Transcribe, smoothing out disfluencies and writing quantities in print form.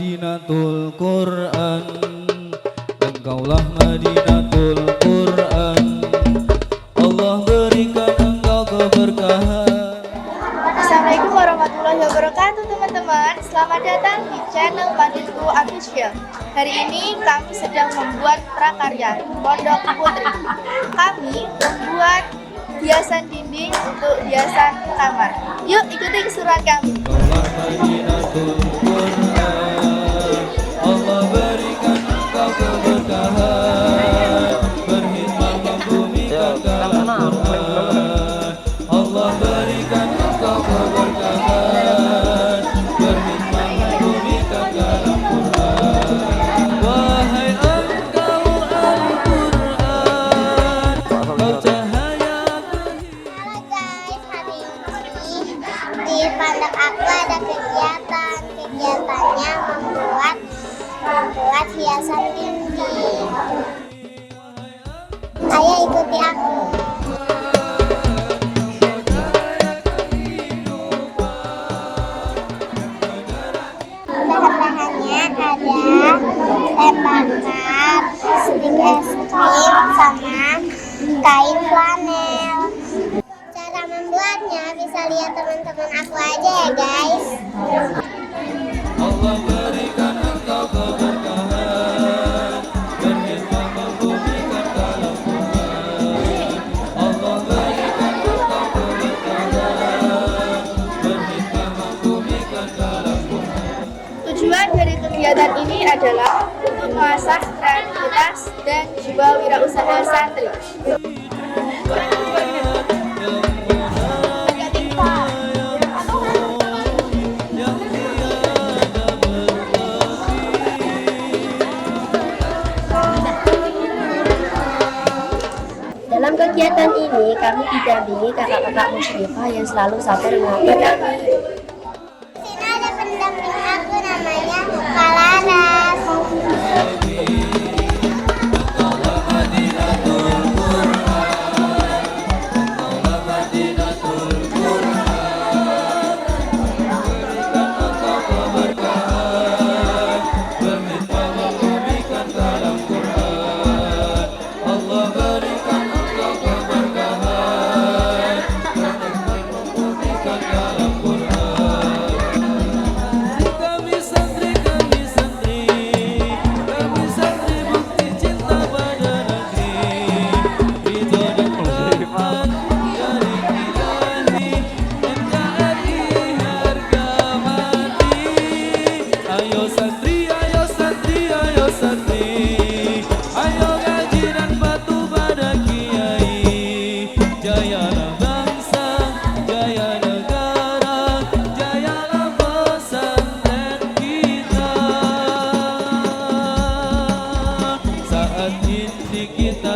Madinatul Quran, engkaulah Madinatul Quran. Allah berikan engkau keberkahan. Assalamualaikum warahmatullahi wabarakatuh teman-teman. Selamat datang di channel Madinku Official. Hari ini kami sedang membuat prakarya Pondok Putri. Kami membuat hiasan dinding untuk hiasan kamar. Yuk ikuti keseruan kami. Engkaulah Madinatul Quran, Allah berikan engkau keberkahan. Berhikmah membumikan kalam Quran, Allah berikan engkau keberkahan. Berhikmah membumikan kalam Quran. Wahai engkau Al-Quran, kau cahaya. Halo guys, hari ini di pondok aku ada kegiatan. Kegiatannya membuat hiasan dinding. Ayo ikuti aku. Bahan-bahannya ada tembakan, stik es krim, sama kain flanel. Cara membuatnya bisa lihat teman-teman aku aja ya guys. Allah berikan engkau keberkahan. Berhikmah membumikan kalam Quran, Allah berikan engkau keberkahan. Berhikmah membumikan kalam Quran. Tujuan dari kegiatan ini adalah untuk mengasah kreativitas dan jiwa wirausaha santri. Dalam kegiatan ini, kami didampingi kakak-kakak musyrifah yang selalu sabar mengajar kami. Sini ada pendamping aku namanya Kalaras. Saat ini kita